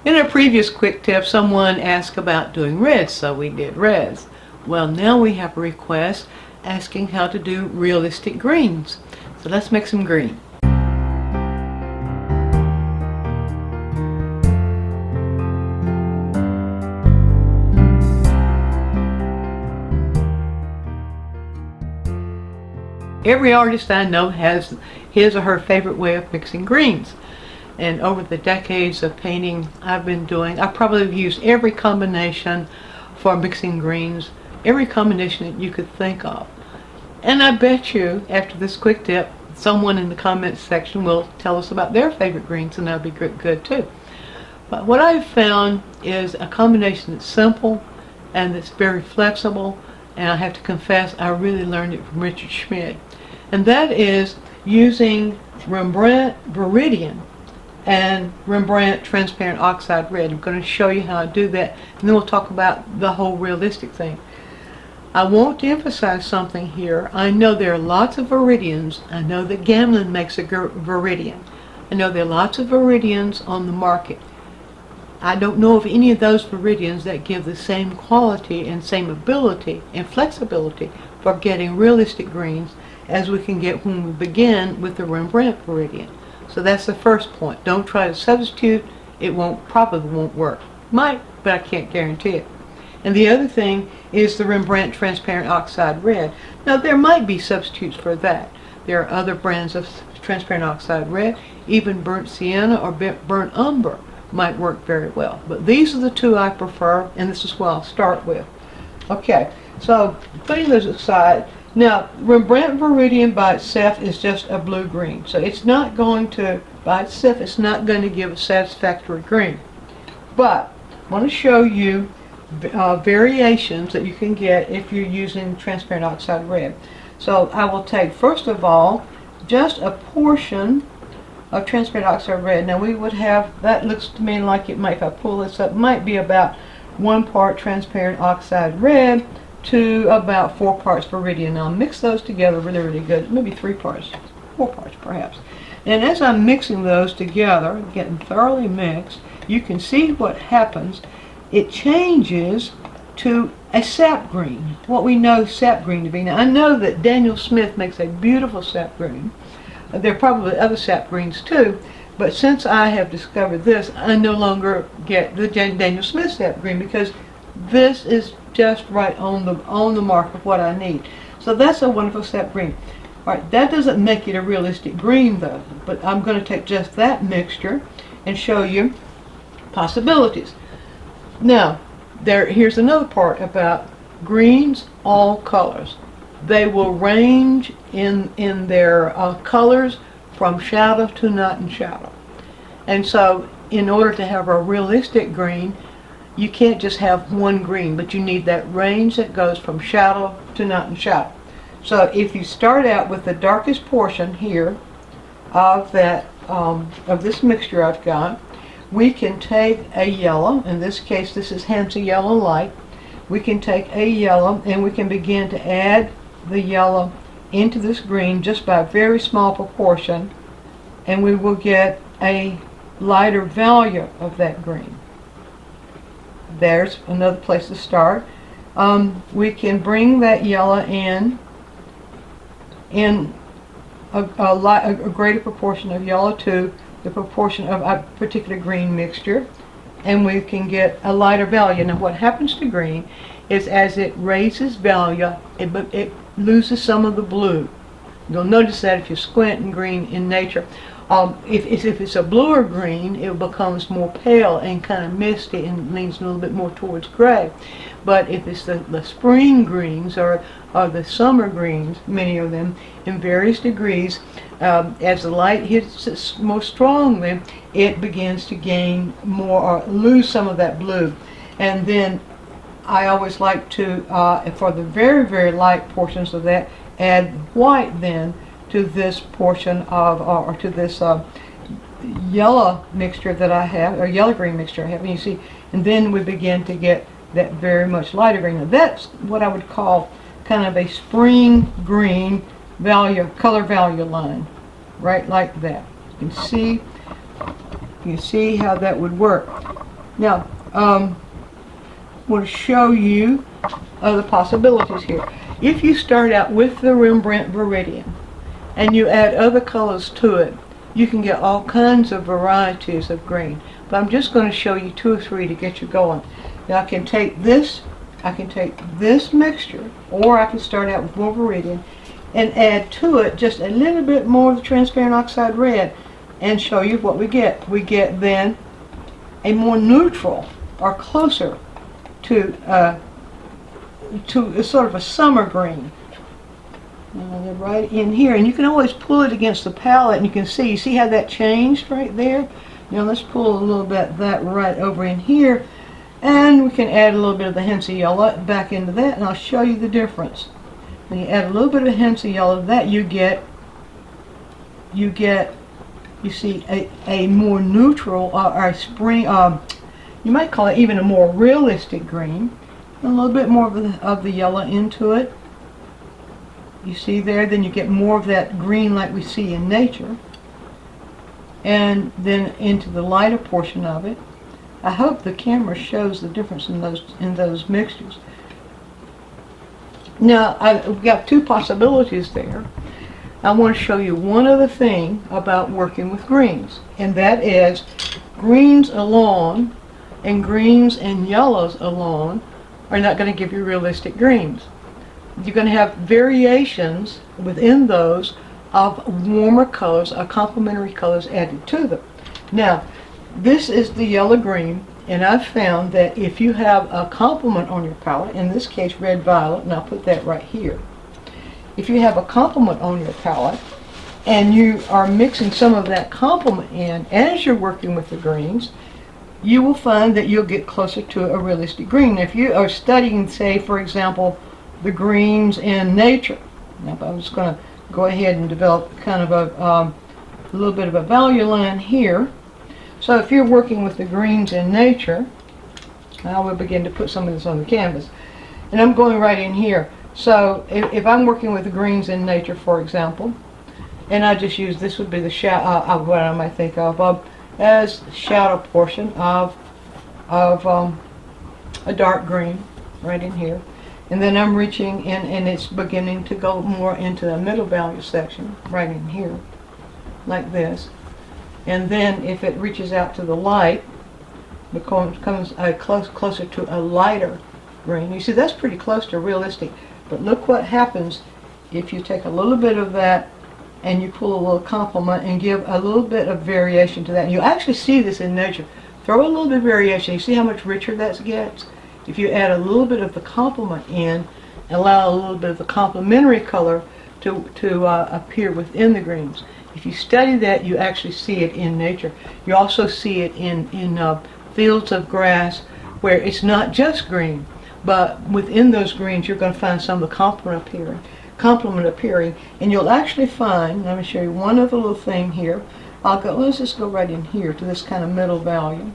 In a previous quick tip, someone asked about doing reds, so we did reds. Well, now we have a request asking how to do realistic greens. So let's make some green. Every artist I know has his or her favorite way of mixing greens. And over the decades of painting I've been doing, I probably have used every combination for mixing greens, every combination that you could think of. And I bet you, after this quick tip, someone in the comments section will tell us about their favorite greens, and that'll be good too. But what I've found is a combination that's simple and that's very flexible, and I have to confess I really learned it from Richard Schmid. And that is using Rembrandt Viridian and Rembrandt Transparent Oxide Red. I'm going to show you how I do that, and then we'll talk about the whole realistic thing. I want to emphasize something here. I know there are lots of Viridians. I know that Gamblin makes a Viridian. I know there are lots of Viridians on the market. I don't know of any of those Viridians that give the same quality and same ability and flexibility for getting realistic greens as we can get when we begin with the Rembrandt Viridian. So that's the first point. Don't try to substitute. It probably won't work. Might, but I can't guarantee it. And the other thing is the Rembrandt Transparent Oxide Red. Now there might be substitutes for that. There are other brands of Transparent Oxide Red. Even Burnt Sienna or Burnt Umber might work very well. But these are the two I prefer, and this is what I'll start with. Okay, so putting those aside, now Rembrandt Viridian by itself is just a blue-green. So it's not going to, by itself, it's not going to give a satisfactory green. But I want to show you variations that you can get if you're using Transparent Oxide Red. So I will take, first of all, just a portion of Transparent Oxide Red. Now we would have, that looks to me like it might, if I pull this up, might be about 1 part Transparent Oxide Red to about 4 parts Viridian. Now I'll mix those together really good, maybe 3 parts, 4 parts perhaps. And as I'm mixing those together, getting thoroughly mixed, you can see what happens. It changes to a sap green, what we know sap green to be. Now I know that Daniel Smith makes a beautiful sap green. There are probably other sap greens too, but since I have discovered this, I no longer get the Daniel Smith sap green because this is just right on the mark of what I need. So that's a wonderful sap green. Alright, that doesn't make it a realistic green though, but I'm going to take just that mixture and show you possibilities. Now, here's another part about greens, all colors. They will range in their colors from shadow to not in shadow. And so, in order to have a realistic green, you can't just have one green, but you need that range that goes from shadow to not in shadow. So, if you start out with the darkest portion here of this mixture I've got, we can take a yellow, in this case this is Hansa Yellow Light. We can take a yellow and we can begin to add the yellow into this green just by a very small proportion, and we will get a lighter value of that green. There's another place to start. We can bring that yellow in a greater proportion of yellow to the proportion of a particular green mixture, and we can get a lighter value. Now what happens to green is as it raises value, it loses some of the blue. You'll notice that if you squint in green in nature. If it's a bluer green, it becomes more pale and kind of misty and leans a little bit more towards gray. But if it's the spring greens or the summer greens, many of them in various degrees, as the light hits it more strongly, it begins to gain more or lose some of that blue. And then I always like to, for the very light portions of that, add white then to this portion of, or to this yellow mixture that I have, or yellow-green mixture I have, and you see, and then we begin to get that very much lighter green. Now that's what I would call kind of a spring green value, color value line, right like that. You can see how that would work. Now, I want to show you other possibilities here. If you start out with the Rembrandt Viridian and you add other colors to it, you can get all kinds of varieties of green. But I'm just going to show you 2 or 3 to get you going. Now I can take this mixture, or I can start out with more Viridian and add to it just a little bit more of the transparent oxide red and show you what we get. We get then a more neutral, or closer to a sort of a summer green. They're right in here, and you can always pull it against the palette, and you see how that changed right there. Now let's pull a little bit of that right over in here, and we can add a little bit of the hints of yellow back into that, and I'll show you the difference. When you add a little bit of hints of yellow to that, you see a more neutral, or a spring, you might call it even a more realistic green. A little bit more of the yellow into it. You see there, then you get more of that green like we see in nature. And then into the lighter portion of it. I hope the camera shows the difference in those mixtures. Now, I've got 2 possibilities there. I want to show you one other thing about working with greens, and that is greens alone and greens and yellows alone are not going to give you realistic greens. You're going to have variations within those of warmer colors or complementary colors added to them. Now, this is the yellow green, and I've found that if you have a complement on your palette, in this case red violet, and I'll put that right here. If you have a complement on your palette and you are mixing some of that complement in as you're working with the greens, you will find that you'll get closer to a realistic green. If you are studying, say, for example, the greens in nature, now I'm just going to go ahead and develop kind of a little bit of a value line here. So if you're working with the greens in nature, I will begin to put some of this on the canvas. And I'm going right in here. So if I'm working with the greens in nature, for example, and I just use, this would be the shadow, what I might think of as shadow portion of a dark green right in here. And then I'm reaching in, and it's beginning to go more into the middle value section right in here, like this. And then if it reaches out to the light, it comes closer to a lighter green. You see, that's pretty close to realistic. But look what happens if you take a little bit of that and you pull a little complement and give a little bit of variation to that. And you actually see this in nature. Throw a little bit of variation. You see how much richer that gets? If you add a little bit of the complement in, and allow a little bit of the complementary color to appear within the greens. If you study that, you actually see it in nature. You also see it in fields of grass where it's not just green, but within those greens you're going to find some of the complement appearing, and you'll actually find, let me show you one other little thing here. Let's just go right in here to this kind of middle value.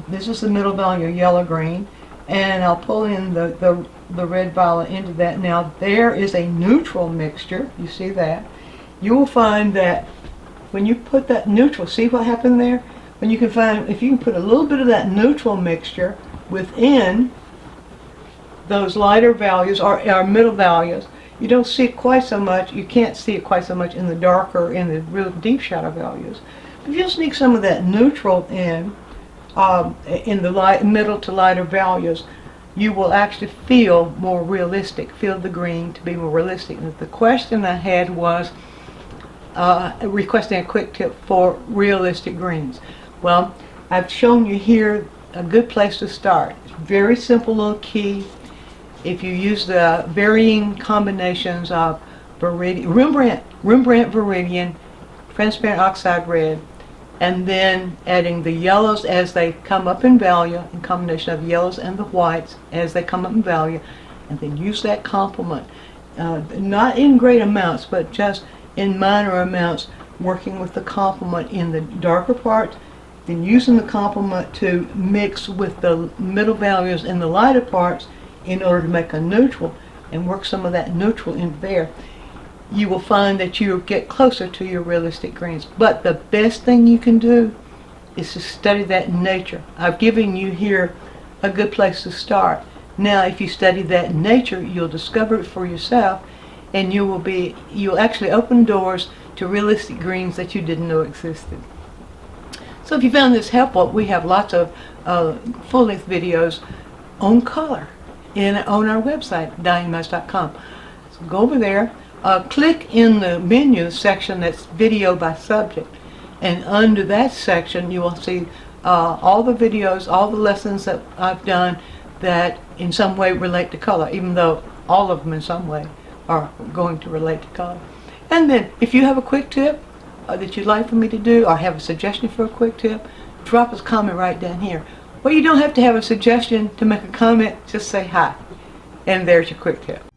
This is the middle value yellow green, and I'll pull in the red violet into that. Now there is a neutral mixture, you see that. You will find that when you put that neutral, see what happened there? When you can find, if you can put a little bit of that neutral mixture within those lighter values or middle values, you don't see it quite so much. You can't see it quite so much in the darker, in the real deep shadow values. If you sneak some of that neutral in the middle to lighter values, you will actually feel more realistic, feel the green to be more realistic. And the question I had was requesting a quick tip for realistic greens. Well, I've shown you here a good place to start. It's very simple little key. If you use the varying combinations of Rembrandt Viridian, transparent oxide red, and then adding the yellows as they come up in value, in combination of yellows and the whites as they come up in value, and then use that complement, not in great amounts, but just in minor amounts, working with the complement in the darker parts, then using the complement to mix with the middle values in the lighter parts in order to make a neutral, and work some of that neutral in there. You will find that you get closer to your realistic greens. But the best thing you can do is to study that in nature. I've given you here a good place to start. Now, if you study that in nature, you'll discover it for yourself, and you'll actually open doors to realistic greens that you didn't know existed. So if you found this helpful, we have lots of full-length videos on color on our website, DianneMize.com. So go over there, click in the menu section that's video by subject, and under that section you will see all the videos, all the lessons that I've done that in some way relate to color, even though all of them in some way are going to relate to color. And then if you have a quick tip that you'd like for me to do, or have a suggestion for a quick tip, drop us a comment right down here. Well, you don't have to have a suggestion to make a comment, just say hi, and there's your quick tip.